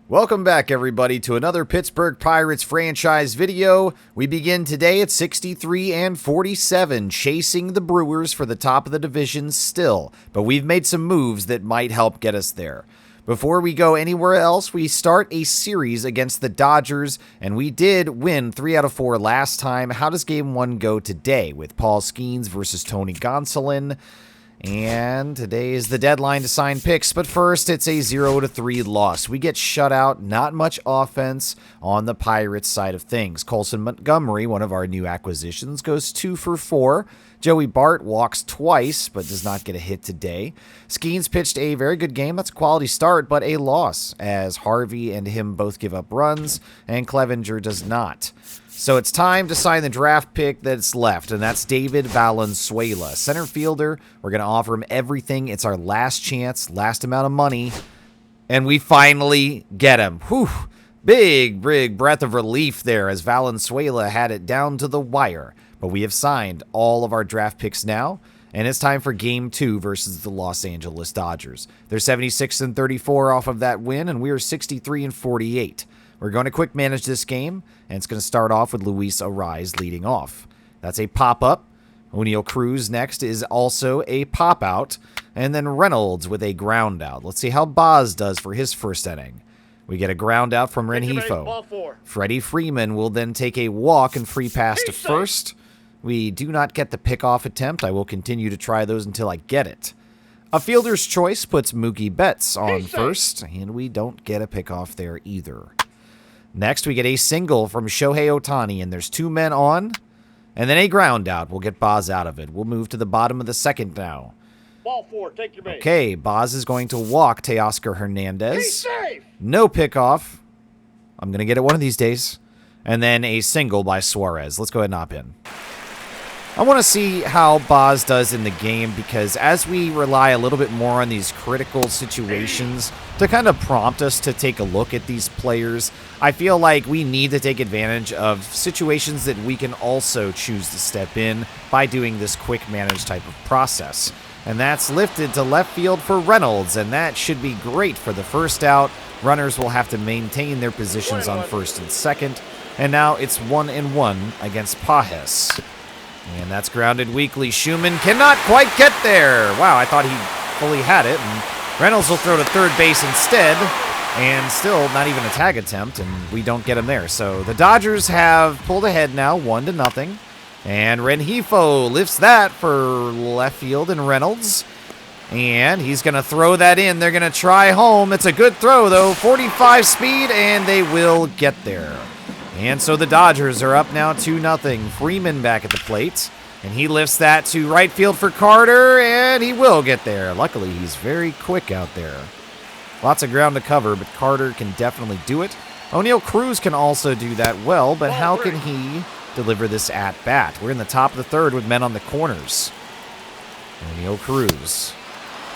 Welcome back, everybody, to another Pittsburgh Pirates franchise video. We begin today at 63-47, chasing the Brewers for the top of the division still, but we've made some moves that might help get us there. Before we go anywhere else, we start a series against the Dodgers, and we did win 3 out of 4 last time. How does Game 1 go today with Paul Skeens versus Tony Gonsolin? And today is the deadline to sign picks, but first it's a 0-3 loss. We get shut out, not much offense on the Pirates side of things. Colson Montgomery, one of our new acquisitions, goes 2 for 4. Joey Bart walks twice, but does not get a hit today. Skeens pitched a very good game. That's a quality start, but a loss, as Harvey and him both give up runs, and Clevenger does not. So it's time to sign the draft pick that's left, and that's David Valenzuela. Center fielder, we're going to offer him everything. It's our last chance, last amount of money, and we finally get him. Whew. Big breath of relief there as Valenzuela had it down to the wire. But we have signed all of our draft picks now, and it's time for Game 2 versus the Los Angeles Dodgers. They're 76-34 off of that win, and we are 63-48. We're going to quick manage this game, and it's going to start off with Luis Arraez leading off. That's a pop-up. Oneil Cruz next is also a pop-out, and then Reynolds with a ground-out. Let's see how Boz does for his first inning. We get a ground-out from Rengifo. Freddie Freeman will then take a walk and free pass to first. We do not get the pickoff attempt. I will continue to try those until I get it. A fielder's choice puts Mookie Betts on first, and we don't get a pickoff there either. Next, we get a single from Shohei Ohtani, and there's 2 men on, and then a ground out. We'll get Boz out of it. We'll move to the bottom of the second now. Ball 4, take your base. Okay, Boz is going to walk Teoscar Hernandez. No pickoff. I'm going to get it one of these days. And then a single by Suarez. Let's go ahead and hop in. I want to see how Boz does in the game because as we rely a little bit more on these critical situations to kind of prompt us to take a look at these players, I feel like we need to take advantage of situations that we can also choose to step in by doing this quick manage type of process. And that's lifted to left field for Reynolds, and that should be great for the first out. Runners will have to maintain their positions on first and second, and now it's 1-1 against Pajes. And that's grounded weakly. Schumann cannot quite get there. Wow, I thought he fully had it. And Reynolds will throw to third base instead. And still not even a tag attempt, and we don't get him there. So the Dodgers have pulled ahead now, 1-0. And Rengifo lifts that for left field and Reynolds. And he's going to throw that in. They're going to try home. It's a good throw, though. 45 speed, and they will get there. And so the Dodgers are up now 2-0. Freeman back at the plate. And he lifts that to right field for Carter, and he will get there. Luckily, he's very quick out there. Lots of ground to cover, but Carter can definitely do it. Oneil Cruz can also do that well, but how can he deliver this at-bat? We're in the top of the third with men on the corners. Oneil Cruz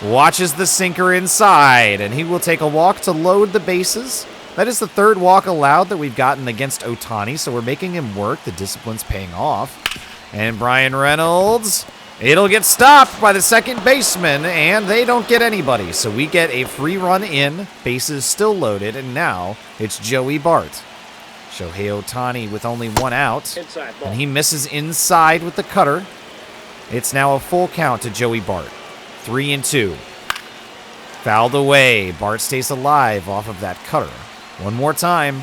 watches the sinker inside, and he will take a walk to load the bases. That is the third walk allowed that we've gotten against Ohtani, so we're making him work. The discipline's paying off. And Brian Reynolds, it'll get stopped by the second baseman, and they don't get anybody. So we get a free run in, bases still loaded, and now it's Joey Bart. Shohei Ohtani with only 1 out, and he misses inside with the cutter. It's now a full count to Joey Bart. 3-2. Fouled away. Bart stays alive off of that cutter. One more time.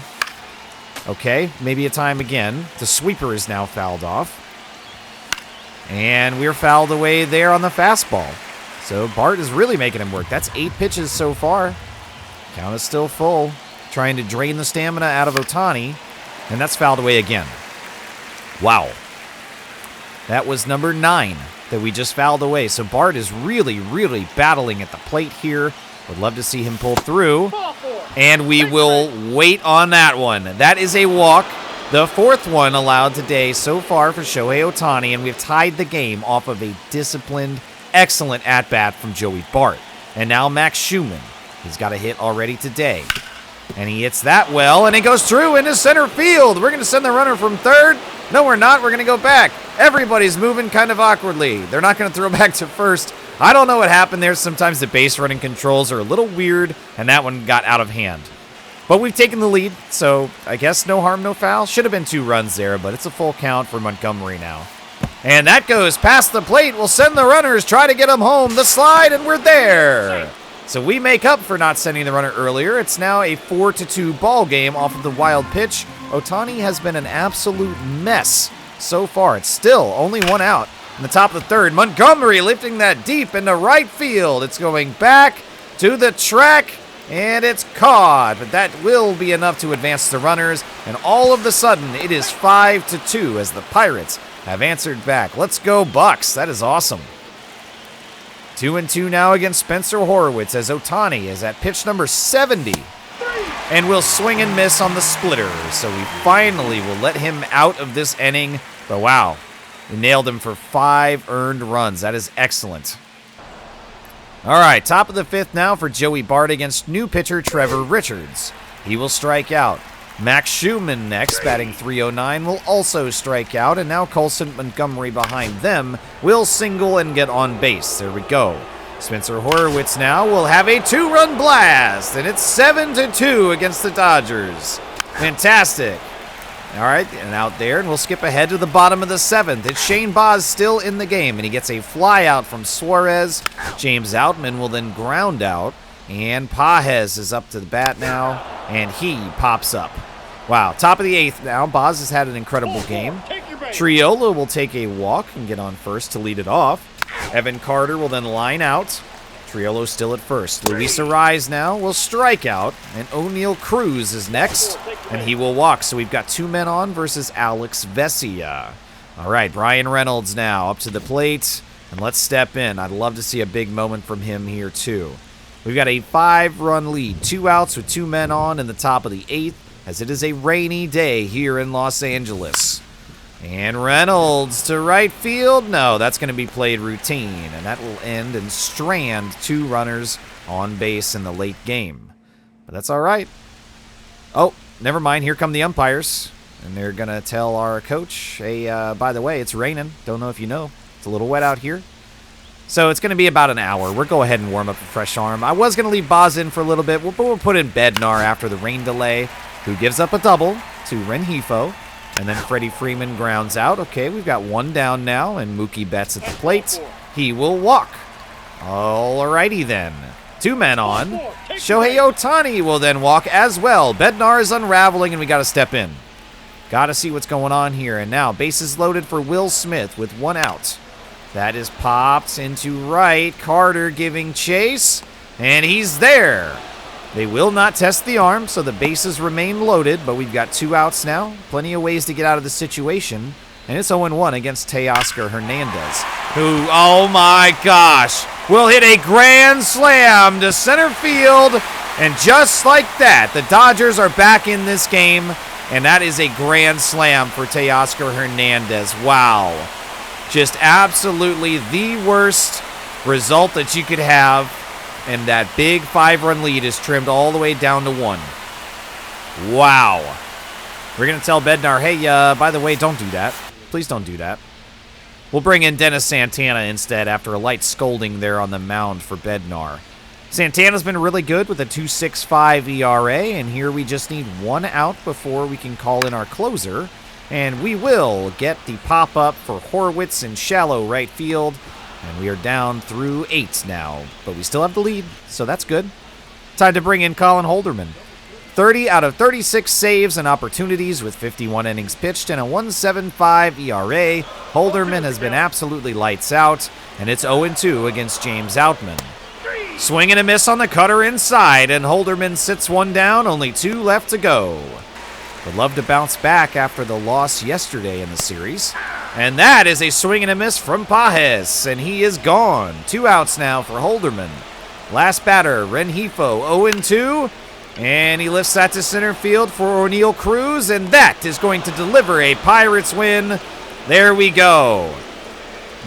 Okay, maybe a time again. The sweeper is now fouled off. And we're fouled away there on the fastball. So Bart is really making him work. That's 8 pitches so far. Count is still full. Trying to drain the stamina out of Ohtani. And that's fouled away again. Wow. That was number 9 that we just fouled away. So Bart is really battling at the plate here. Would love to see him pull through. And we will wait on that one. That is a walk. The 4th one allowed today so far for Shohei Ohtani, and we've tied the game off of a disciplined, excellent at-bat from Joey Bart. And now Max Schumann. He's got a hit already today. And he hits that well, and it goes through into center field. We're going to send the runner from third. No, we're not. We're going to go back. Everybody's moving kind of awkwardly. They're not going to throw back to first. I don't know what happened there. Sometimes the base running controls are a little weird, and that one got out of hand. But we've taken the lead, so I guess no harm, no foul. Should have been 2 runs there, but it's a full count for Montgomery now. And that goes past the plate. We'll send the runners, try to get them home. The slide, and we're there. So we make up for not sending the runner earlier. It's now a 4-2 ball game off of the wild pitch. Ohtani has been an absolute mess so far. It's still only 1 out. In the top of the 3rd, Montgomery lifting that deep into right field. It's going back to the track, and it's caught. But that will be enough to advance the runners. And all of a sudden, it is 5-2 as the Pirates have answered back. Let's go, Bucks. That is awesome. 2-2 now against Spencer Horwitz as Ohtani is at pitch number 70. And will swing and miss on the splitter. So we finally will let him out of this inning. But wow, we nailed him for 5 earned runs. That is excellent. All right, top of the 5th now for Joey Bart against new pitcher Trevor Richards. He will strike out. Max Schumann next, batting .309, will also strike out, and now Colson Montgomery behind them will single and get on base. There we go. Spencer Horwitz now will have a 2-run blast, and it's 7-2 against the Dodgers. Fantastic. All right, and out there, and we'll skip ahead to the bottom of the 7th. It's Shane Baz still in the game, and he gets a fly out from Suarez. James Outman will then ground out, and Pages is up to the bat now, and he pops up. Wow, top of the 8th now. Baz has had an incredible game. Triolo will take a walk and get on first to lead it off. Evan Carter will then line out. Triolo still at first. Luis Arraez now will strike out, and O'Neal Cruz is next, and he will walk. So we've got 2 men on versus Alex Vesia. All right, Brian Reynolds now up to the plate, and let's step in. I'd love to see a big moment from him here too. We've got a 5-run lead, 2 outs with 2 men on in the top of the 8th, as it is a rainy day here in Los Angeles. And Reynolds to right field. No, that's going to be played routine, and that will end and strand 2 runners on base in the late game. But that's all right. Oh, never mind. Here come the umpires, and they're going to tell our coach, hey, by the way, it's raining. Don't know if you know. It's a little wet out here. So it's going to be about an hour. We'll go ahead and warm up a fresh arm. I was going to leave Baz in for a little bit, but we'll put in Bednar after the rain delay, who gives up a double to Rengifo. And then Freddie Freeman grounds out. Okay, we've got 1 down now, and Mookie Betts at the plate. He will walk. Alrighty then. 2 men on. Shohei Ohtani will then walk as well. Bednar is unraveling, and we got to step in. Got to see what's going on here. And now bases loaded for Will Smith with 1 out. That is popped into right. Carter giving chase, and he's there. They will not test the arm, so the bases remain loaded, but we've got 2 outs now. Plenty of ways to get out of the situation. And it's 0-1 against Teoscar Hernandez, who, oh my gosh, will hit a grand slam to center field. And just like that, the Dodgers are back in this game, and that is a grand slam for Teoscar Hernandez. Wow. Just absolutely the worst result that you could have. And that big 5-run lead is trimmed all the way down to 1. Wow. We're going to tell Bednar, hey, by the way, don't do that. Please don't do that. We'll bring in Dennis Santana instead after a light scolding there on the mound for Bednar. Santana's been really good with a 2.65 ERA, and here we just need 1 out before we can call in our closer. And we will get the pop-up for Horwitz in shallow right field. And we are down through 8 now, but we still have the lead, so that's good. Time to bring in Colin Holderman. 30 out of 36 saves and opportunities with 51 innings pitched and a 1.75 ERA. Holderman has been absolutely lights out, and it's 0-2 against James Outman. Swing and a miss on the cutter inside, and Holderman sits 1 down, only 2 left to go. Would love to bounce back after the loss yesterday in the series. And that is a swing and a miss from Pages, and he is gone. 2 outs now for Holderman. Last batter, Rengifo, 0-2, and he lifts that to center field for O'Neal Cruz, and that is going to deliver a Pirates win. There we go.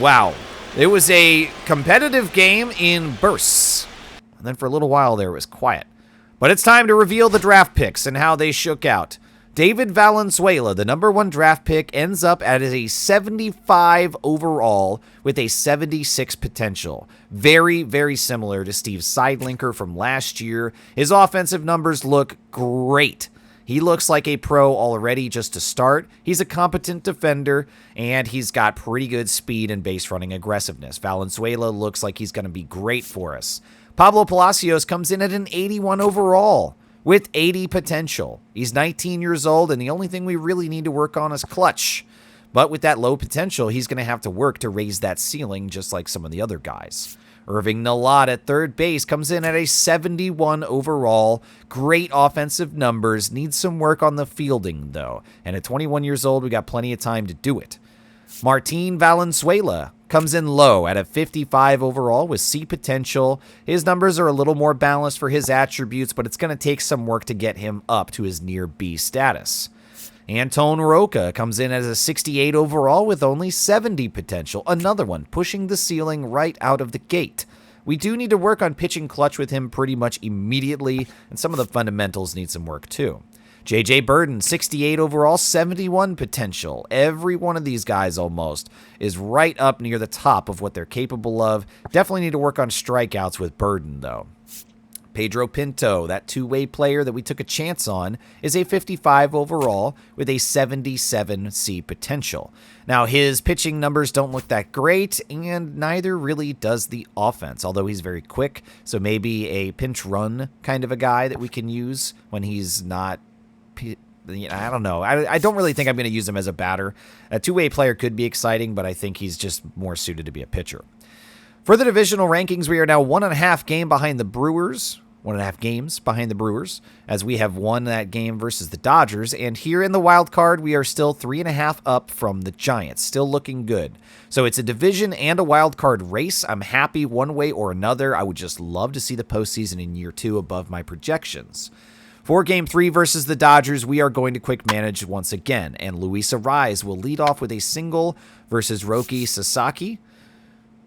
Wow. It was a competitive game in bursts. And then for a little while there it was quiet. But it's time to reveal the draft picks and how they shook out. David Valenzuela, the #1 draft pick, ends up at a 75 overall with a 76 potential. Very, very similar to Steve Seidlinker from last year. His offensive numbers look great. He looks like a pro already just to start. He's a competent defender, and he's got pretty good speed and base running aggressiveness. Valenzuela looks like he's going to be great for us. Pablo Palacios comes in at an 81 overall with 80 potential. He's 19 years old, and the only thing we really need to work on is clutch. But with that low potential, he's going to have to work to raise that ceiling just like some of the other guys. Irving Nalot at third base comes in at a 71 overall. Great offensive numbers. Needs some work on the fielding, though. And at 21 years old, we got plenty of time to do it. Martin Valenzuela comes in low at a 55 overall with C potential. His numbers are a little more balanced for his attributes, but it's going to take some work to get him up to his near B status. Anton Roca comes in as a 68 overall with only 70 potential. Another one pushing the ceiling right out of the gate. We do need to work on pitching clutch with him pretty much immediately, and some of the fundamentals need some work too. J.J. Burden, 68 overall, 71 potential. Every one of these guys almost is right up near the top of what they're capable of. Definitely need to work on strikeouts with Burden, though. Pedro Pinto, that two-way player that we took a chance on, is a 55 overall with a 77 C potential. Now, his pitching numbers don't look that great, and neither really does the offense, although he's very quick, so maybe a pinch run kind of a guy that we can use when he's not... I don't know. I don't really think I'm going to use him as a batter. A two-way player could be exciting, but I think he's just more suited to be a pitcher. For the divisional rankings, we are now 1.5 games behind the Brewers. 1.5 games behind the Brewers, as we have won that game versus the Dodgers. And here in the wild card, we are still 3.5 up from the Giants. Still looking good. So it's a division and a wild card race. I'm happy one way or another. I would just love to see the postseason in year 2 above my projections. For Game 3 versus the Dodgers, we are going to quick manage once again. And Luis Arraez will lead off with a single versus Roki Sasaki.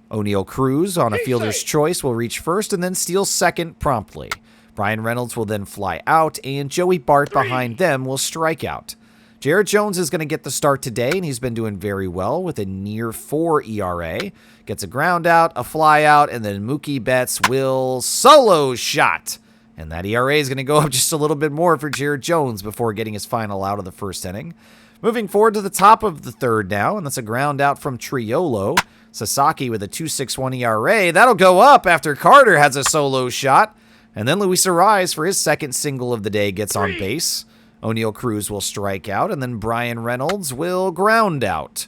O'Neal Cruz on a fielder's choice will reach first and then steal second promptly. Brian Reynolds will then fly out, and Joey Bart behind them will strike out. Jared Jones is going to get the start today, and he's been doing very well with a near 4 ERA. Gets a ground out, a fly out, and then Mookie Betts will solo shot. And that ERA is going to go up just a little bit more for Jared Jones before getting his final out of the first inning. Moving forward to the top of the third now, and that's a ground out from Triolo. Sasaki with a 2.61 ERA. That'll go up after Carter has a solo shot. And then Luis Arraez for his second single of the day gets on base. O'Neal Cruz will strike out, and then Brian Reynolds will ground out.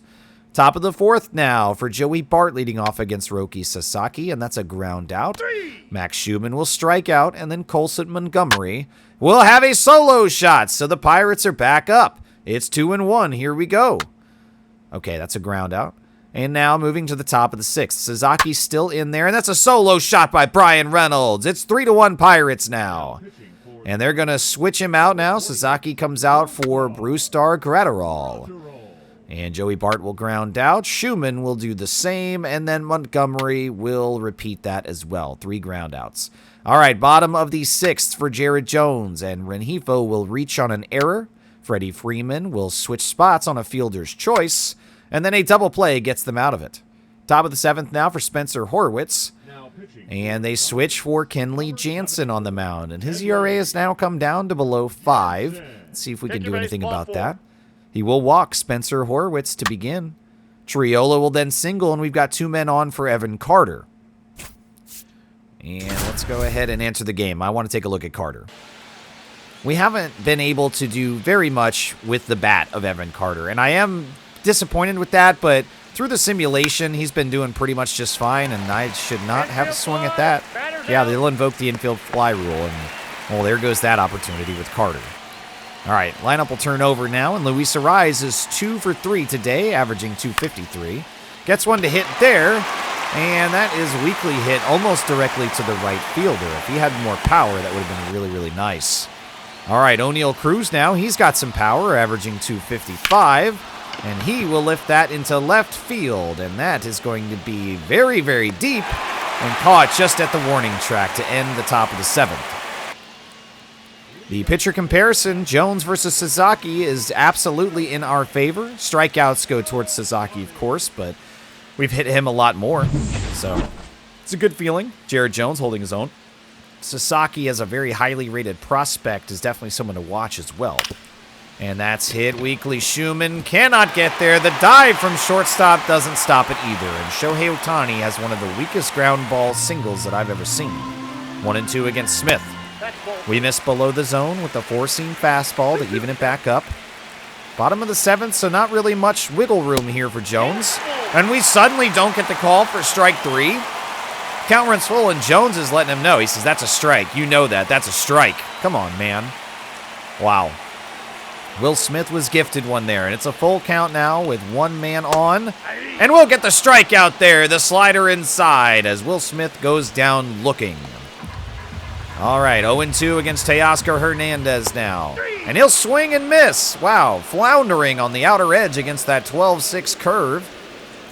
Top of the fourth now for Joey Bart leading off against Roki Sasaki, and that's a ground out. Max Schumann will strike out, and then Colson Montgomery will have a solo shot. So the Pirates are back up. It's 2-1. Here we go. Okay, that's a ground out. And now moving to the top of the sixth. Suzuki's still in there, and that's a solo shot by Brian Reynolds. It's 3-1 Pirates now. And they're going to switch him out now. Suzuki comes out for Brewstar Gratterall. And Joey Bart will ground out. Schumann will do the same, and then Montgomery will repeat that as well. 3 ground outs. All right, bottom of the sixth for Jared Jones, and Rengifo will reach on an error. Freddie Freeman will switch spots on a fielder's choice. And then a double play gets them out of it. Top of the seventh now for Spencer Horwitz. And they switch for Kenley Jansen on the mound. And his ERA has now come down to below 5. Let's see if we can do anything about that. He will walk Spencer Horwitz to begin. Triolo will then single, and we've got 2 men on for Evan Carter. And let's go ahead and enter the game. I want to take a look at Carter. We haven't been able to do very much with the bat of Evan Carter. And I am disappointed with that, but through the simulation, he's been doing pretty much just fine, and I should not have a swing at that. Yeah, they'll invoke the infield fly rule, and, well, there goes that opportunity with Carter. All right, lineup will turn over now, and Luis Arraez is 2 for 3 today, averaging 253. Gets one to hit there, and that is weakly hit almost directly to the right fielder. If he had more power, that would have been really, really nice. All right, O'Neal Cruz now. He's got some power, averaging 255. And he will lift that into left field, and that is going to be very, very deep and caught just at the warning track to end the top of the 7th. The pitcher comparison, Jones versus Sasaki, is absolutely in our favor. Strikeouts go towards Sasaki, of course, but we've hit him a lot more. So it's a good feeling. Jared Jones holding his own. Sasaki, as a very highly rated prospect, is definitely someone to watch as well. And that's hit weekly. Schumann cannot get there. The dive from shortstop doesn't stop it either. And Shohei Ohtani has one of the weakest ground ball singles that I've ever seen. 1-2 against Smith. We missed below the zone with the four-seam fastball to even it back up. Bottom of the 7th, so not really much wiggle room here for Jones. And we suddenly don't get the call for strike 3. Count runs full, and Jones is letting him know. He says, that's a strike. You know that. That's a strike. Come on, man. Wow. Will Smith was gifted one there, and it's a full count now with one man on. And we'll get the strike out there. The slider inside as Will Smith goes down looking. All right, 0-2 against Teoscar Hernandez now. And he'll swing and miss. Wow, floundering on the outer edge against that 12-6 curve.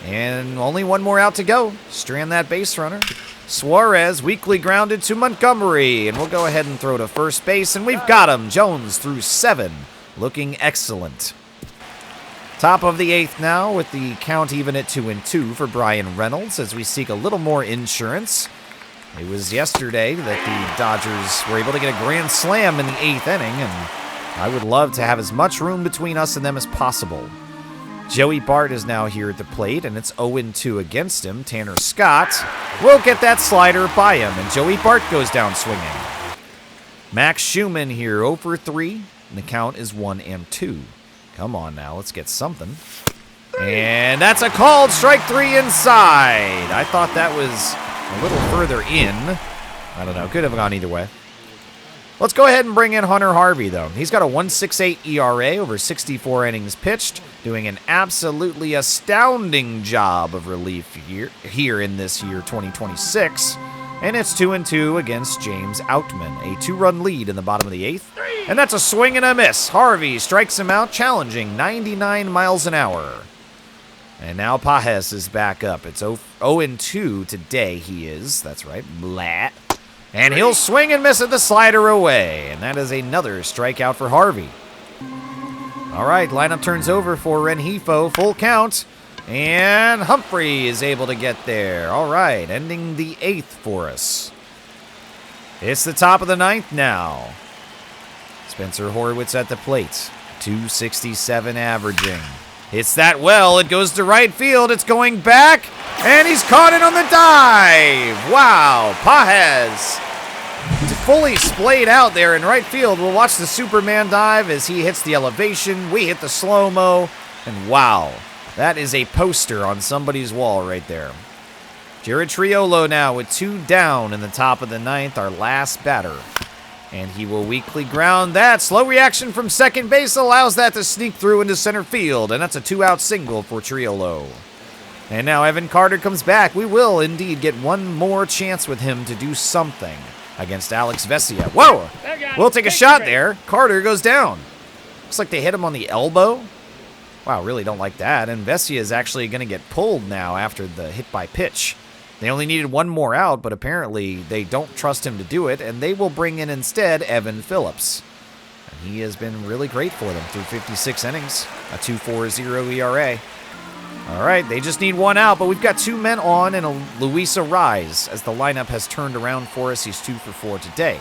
And only one more out to go. Strand that base runner. Suarez weakly grounded to Montgomery. And we'll go ahead and throw to first base. And we've got him. Jones through 7. Looking excellent. Top of the 8th now with the count even at 2-2 for Brian Reynolds as we seek a little more insurance. It was yesterday that the Dodgers were able to get a grand slam in the 8th inning, and I would love to have as much room between us and them as possible. Joey Bart is now here at the plate, and it's 0-2 against him. Tanner Scott will get that slider by him, and Joey Bart goes down swinging. Max Schumann here, 0-3, and the count is 1-2. Come on now, let's get something. And that's a called strike 3 inside. I thought that was a little further in. I don't know, could have gone either way. Let's go ahead and bring in Hunter Harvey, though. He's got a 1.68 ERA over 64 innings pitched, doing an absolutely astounding job of relief here in this year, 2026. And it's 2-2 against James Outman, a 2-run lead in the bottom of the 8th. And that's a swing and a miss. Harvey strikes him out, challenging 99 miles an hour. And now Pajes is back up. It's 0-2 today, he is. That's right, blah. And he'll swing and miss at the slider away. And that is another strikeout for Harvey. All right, lineup turns over for Rengifo. Full count. And Humphrey is able to get there. All right, ending the 8th for us. It's the top of the 9th now. Spencer Horwitz at the plate. 267 averaging. Hits that well. It goes to right field. It's going back. And he's caught it on the dive. Wow. Pajes fully splayed out there in right field. We'll watch the Superman dive as he hits the elevation. We hit the slow-mo. And wow. That is a poster on somebody's wall right there. Jared Triolo now with 2 down in the top of the 9th, our last batter. And he will weakly ground that. Slow reaction from second base allows that to sneak through into center field. And that's a 2-out single for Triolo. And now Evan Carter comes back. We will indeed get one more chance with him to do something against Alex Vesia. Whoa! We'll take a shot there. Carter goes down. Looks like they hit him on the elbow. Wow, really don't like that. And Vesia is actually going to get pulled now after the hit by pitch. They only needed one more out, but apparently they don't trust him to do it, and they will bring in instead Evan Phillips. And he has been really great for them through 56 innings, a 2.40 ERA. All right, they just need one out, but we've got 2 men on and a Luis Arraez as the lineup has turned around for us. He's 2 for 4 today.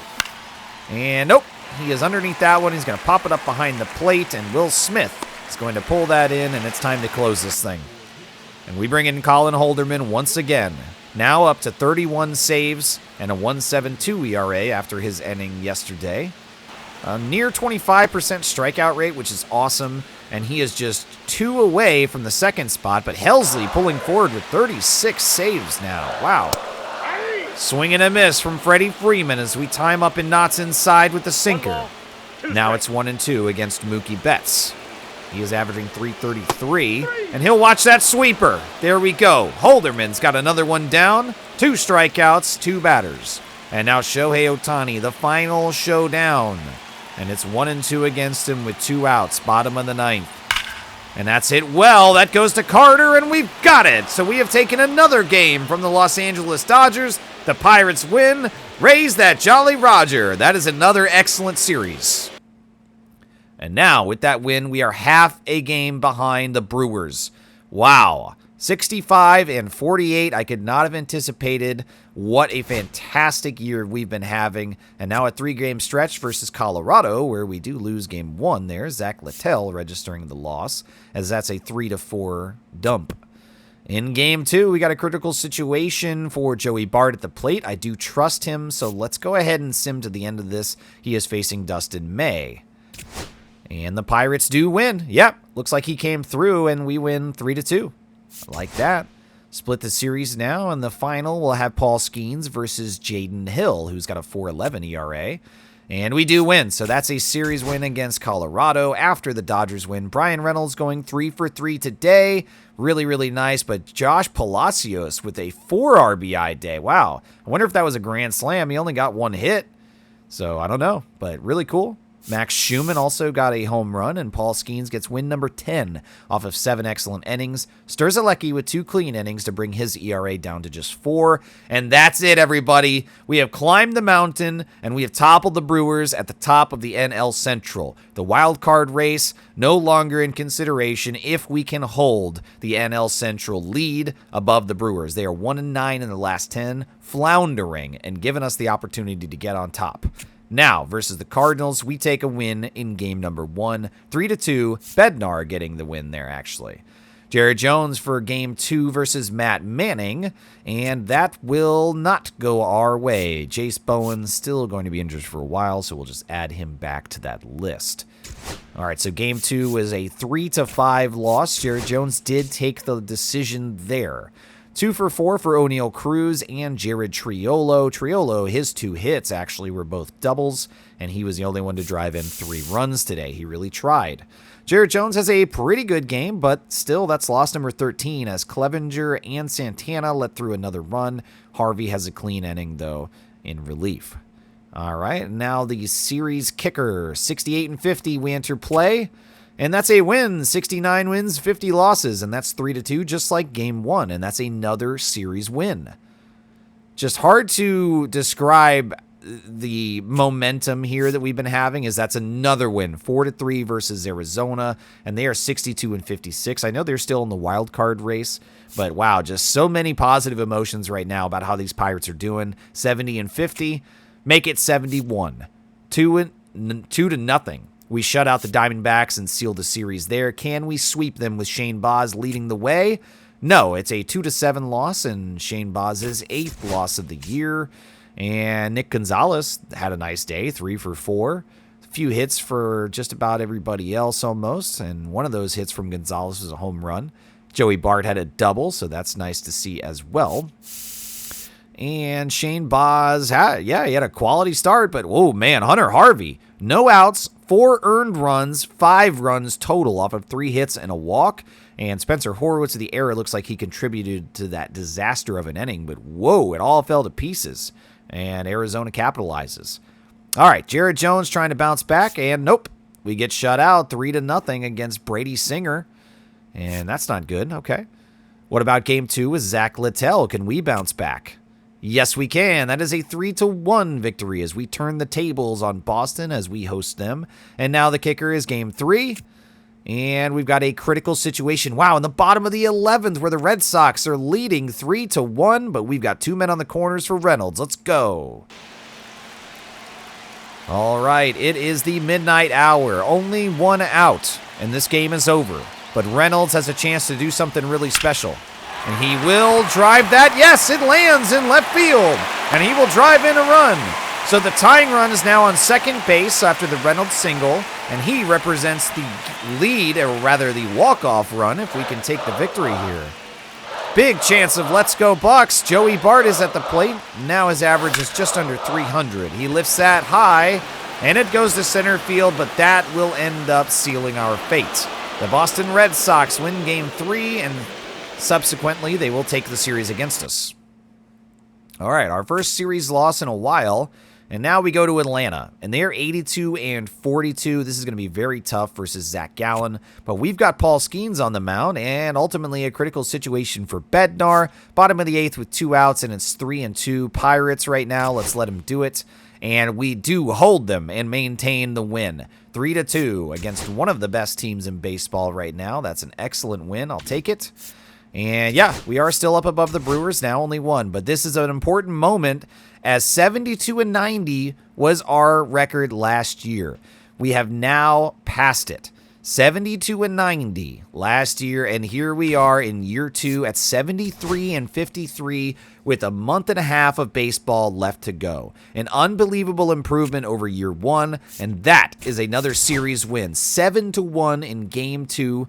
And nope, he is underneath that one. He's going to pop it up behind the plate, and Will Smith is going to pull that in, and it's time to close this thing. And we bring in Colin Holderman once again. Now up to 31 saves and a 1.72 ERA after his inning yesterday. A near 25% strikeout rate, which is awesome. And he is just 2 away from the second spot. But Helsley pulling forward with 36 saves now. Wow. Swing and a miss from Freddie Freeman as we time up in Knott's inside with the sinker. Now it's 1-2 against Mookie Betts. He is averaging 333, and he'll watch that sweeper. There we go. Holderman's got another one down. 2 strikeouts, 2 batters. And now Shohei Ohtani, the final showdown. And it's 1-2 against him with 2 outs, bottom of the 9th. And that's hit well. That goes to Carter, and we've got it. So we have taken another game from the Los Angeles Dodgers. The Pirates win. Raise that Jolly Roger. That is another excellent series. And now, with that win, we are half a game behind the Brewers. Wow. 65-48. I could not have anticipated what a fantastic year we've been having. And now a 3-game stretch versus Colorado, where we do lose game 1 there. Zach Littell registering the loss, as that's a 3-4 dump. In game 2, we got a critical situation for Joey Bart at the plate. I do trust him, so let's go ahead and sim to the end of this. He is facing Dustin May. And the Pirates do win. Yep, looks like he came through, and we win 3-2. Like that. Split the series now. In the final, we'll have Paul Skeens versus Jaden Hill, who's got a 4.11 ERA. And we do win, so that's a series win against Colorado after the Dodgers win. Brian Reynolds going 3 for 3 today. Really, really nice. But Josh Palacios with a 4 RBI day. Wow. I wonder if that was a grand slam. He only got 1 hit. So I don't know, but really cool. Max Schumann also got a home run, and Paul Skeens gets win number 10 off of 7 excellent innings. Strzelecki with 2 clean innings to bring his ERA down to just 4. And that's it, everybody. We have climbed the mountain, and we have toppled the Brewers at the top of the NL Central. The wild card race no longer in consideration if we can hold the NL Central lead above the Brewers. They are 1-9 in the last 10, floundering, and giving us the opportunity to get on top. Now, versus the Cardinals, we take a win in game number 1, 3-2. Bednar getting the win there, actually. Jared Jones for game 2 versus Matt Manning, and that will not go our way. Jace Bowen still going to be injured for a while, so we'll just add him back to that list. All right, so game 2 was a 3-5 loss. Jared Jones did take the decision there. 2 for 4 for O'Neal Cruz and Jared Triolo. Triolo, his 2 hits actually were both doubles, and he was the only one to drive in 3 runs today. He really tried. Jared Jones has a pretty good game, but still that's loss number 13 as Clevenger and Santana let through another run. Harvey has a clean inning, though, in relief. All right, now the series kicker, 68-50, we enter play. And that's a win, 69 wins, 50 losses, and that's 3-2, just like game 1, and that's another series win. Just hard to describe the momentum here that we've been having, as that's another win, 4-3 versus Arizona, and they are 62-56. I know they're still in the wild card race, but wow, just so many positive emotions right now about how these Pirates are doing. 70-50, make it 71, 2-0. We shut out the Diamondbacks and sealed the series there. Can we sweep them with Shane Baz leading the way? No, it's a 2-7 loss, and Shane Baz's 8th loss of the year. And Nick Gonzalez had a nice day, 3 for 4. A few hits for just about everybody else almost, and one of those hits from Gonzalez was a home run. Joey Bart had a double, so that's nice to see as well. And Shane Baz, he had a quality start, but whoa, man, Hunter Harvey, no outs, 4 earned runs, 5 runs total off of 3 hits and a walk. And Spencer Horwitz of the era looks like he contributed to that disaster of an inning, but whoa, it all fell to pieces. And Arizona capitalizes. All right, Jared Jones trying to bounce back, and nope, we get shut out 3-0 against Brady Singer. And that's not good, okay. What about game 2 with Zach Littell? Can we bounce back? Yes, we can. That is a 3-1 victory as we turn the tables on Boston as we host them. And now the kicker is game 3. And we've got a critical situation. Wow, in the bottom of the 11th where the Red Sox are leading 3-1, but we've got 2 men on the corners for Reynolds. Let's go. All right, it is the midnight hour. Only 1 out, and this game is over. But Reynolds has a chance to do something really special. And he will drive that. Yes, it lands in left field. And he will drive in a run. So the tying run is now on second base after the Reynolds single. And he represents the lead, or rather the walk-off run, if we can take the victory here. Big chance of let's go Bucks. Joey Bart is at the plate. Now his average is just under 300. He lifts that high, and it goes to center field, but that will end up sealing our fate. The Boston Red Sox win game 3, and subsequently, they will take the series against us. All right, our first series loss in a while, And now we go to Atlanta, and they're 82-42. This is going to be very tough versus Zach Gallen, but we've got Paul Skeens on the mound, and ultimately a critical situation for Bednar. Bottom of the 8th with 2 outs, and it's 3-2 Pirates right now. Let's let him do it, and we do hold them and maintain the win. 3-2 against one of the best teams in baseball right now. That's an excellent win. I'll take it. And yeah, we are still up above the Brewers now, only one, but this is an important moment as 72-90 was our record last year. We have now passed it. 72-90 last year, and here we are in year 2 at 73-53 with a month and a half of baseball left to go. An unbelievable improvement over year 1, and that is another series win. 7-1 in game 2.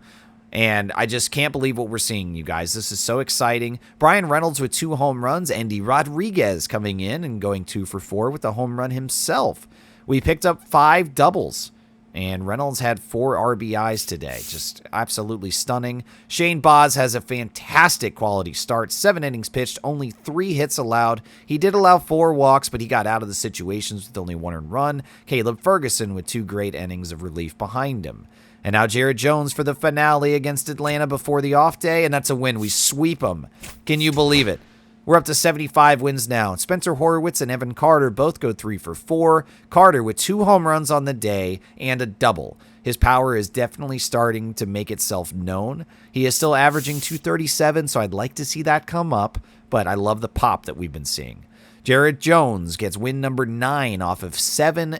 And I just can't believe what we're seeing, you guys. This is so exciting. Brian Reynolds with 2 home runs. Andy Rodriguez coming in and going 2 for 4 with a home run himself. We picked up 5 doubles. And Reynolds had 4 RBIs today. Just absolutely stunning. Shane Baz has a fantastic quality start. 7 innings pitched, only 3 hits allowed. He did allow 4 walks, but he got out of the situations with only 1 earned run. Caleb Ferguson with 2 great innings of relief behind him. And now Jared Jones for the finale against Atlanta before the off day, and that's a win. We sweep them. Can you believe it? We're up to 75 wins now. Spencer Horwitz and Evan Carter both go 3 for 4. Carter with 2 home runs on the day and a double. His power is definitely starting to make itself known. He is still averaging 237, so I'd like to see that come up, but I love the pop that we've been seeing. Jared Jones gets win number 9 off of 7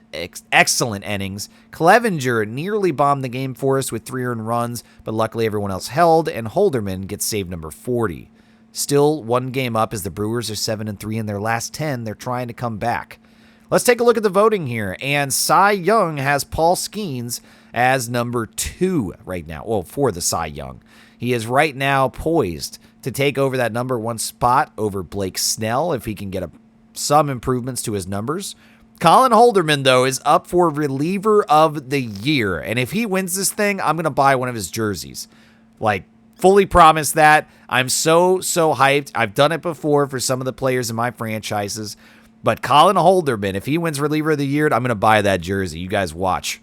excellent innings. Clevenger nearly bombed the game for us with 3 earned runs, but luckily everyone else held, and Holderman gets save number 40. Still 1 game up as the Brewers are 7-3 in their last 10. They're trying to come back. Let's take a look at the voting here, and Cy Young has Paul Skeens as number 2 right now. Well, for the Cy Young. He is right now poised to take over that number 1 spot over Blake Snell if he can get some improvements to his numbers. Colin Holderman, though, is up for reliever of the year. And if he wins this thing, I'm going to buy one of his jerseys. Like, fully promise that. I'm so hyped. I've done it before for some of the players in my franchises. But Colin Holderman, if he wins reliever of the year, I'm going to buy that jersey. You guys watch.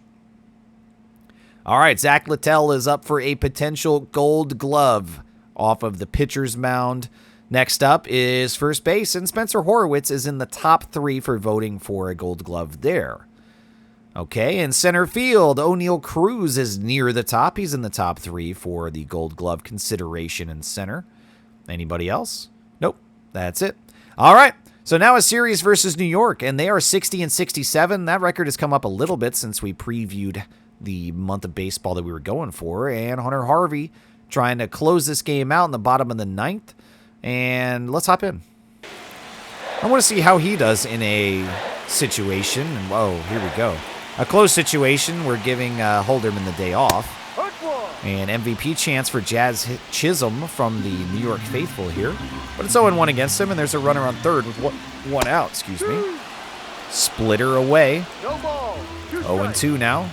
All right, Zach Littell is up for a potential gold glove off of the pitcher's mound. Next up is first base, and Spencer Horwitz is in the top 3 for voting for a gold glove there. Okay, in center field, O'Neal Cruz is near the top. He's in the top 3 for the gold glove consideration in center. Anybody else? Nope, that's it. All right, so now a series versus New York, and they are 60-67. That record has come up a little bit since we previewed the month of baseball that we were going for, and Hunter Harvey trying to close this game out in the bottom of the 9th. And let's hop in. I want to see how he does in a situation. And whoa, here we go. A close situation. We're giving Holderman the day off. And MVP chance for Jazz Chisholm from the New York faithful here. But it's 0-1 against him, and there's a runner on third with one out. Excuse me. Splitter away. 0-2 now.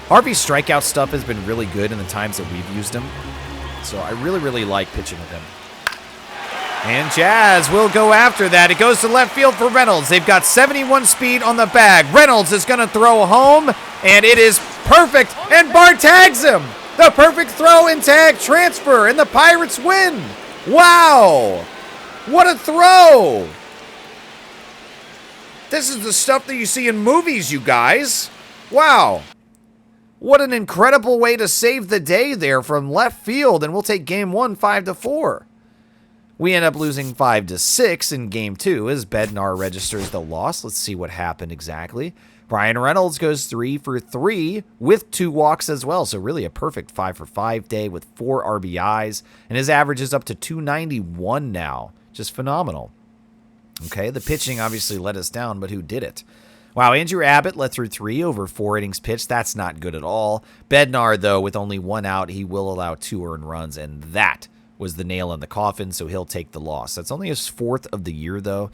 Harvey's strikeout stuff has been really good in the times that we've used him. So I really like pitching with him. And Jazz will go after that. It goes to left field for Reynolds. They've got 71 speed on the bag. Reynolds is going to throw home, and it is perfect, and Bart tags him. The perfect throw and tag transfer, and the Pirates win. Wow. What a throw. This is the stuff that you see in movies, you guys. Wow. What an incredible way to save the day there from left field, and we'll take game 1 5-4. We end up losing 5-6 in game 2 as Bednar registers the loss. Let's see what happened exactly. Brian Reynolds goes 3 for 3 with 2 walks as well. So really a perfect 5 for 5 day with 4 RBIs. And his average is up to 291 now. Just phenomenal. Okay, the pitching obviously let us down, but who did it? Wow, Andrew Abbott let through 3 over 4 innings pitched. That's not good at all. Bednar, though, with only 1 out, he will allow 2 earned runs, and that was the nail in the coffin, so he'll take the loss. That's only his 4th of the year, though.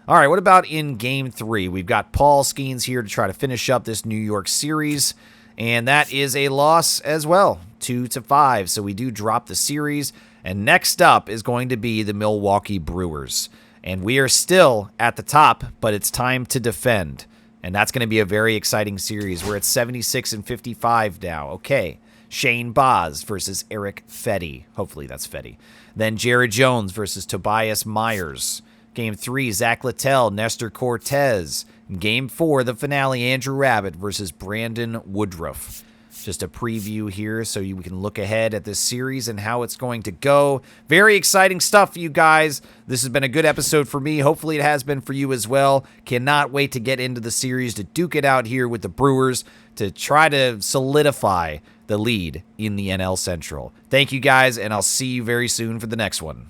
All right, what about in Game 3? We've got Paul Skeens here to try to finish up this New York series, and that is a loss as well, 2-5, so we do drop the series. And next up is going to be the Milwaukee Brewers. And we are still at the top, but it's time to defend. And that's going to be a very exciting series. We're at 76 and 55 now. Okay. Shane Boz versus Eric Fetty. Hopefully that's Fetty. Then Jared Jones versus Tobias Myers. Game 3, Zach Littell, Nestor Cortez. Game 4, the finale, Andrew Rabbit versus Brandon Woodruff. Just a preview here so we can look ahead at this series and how it's going to go. Very exciting stuff for you guys. This has been a good episode for me. Hopefully it has been for you as well. Cannot wait to get into the series, to duke it out here with the Brewers, to try to solidify the lead in the NL Central. Thank you guys, and I'll see you very soon for the next one.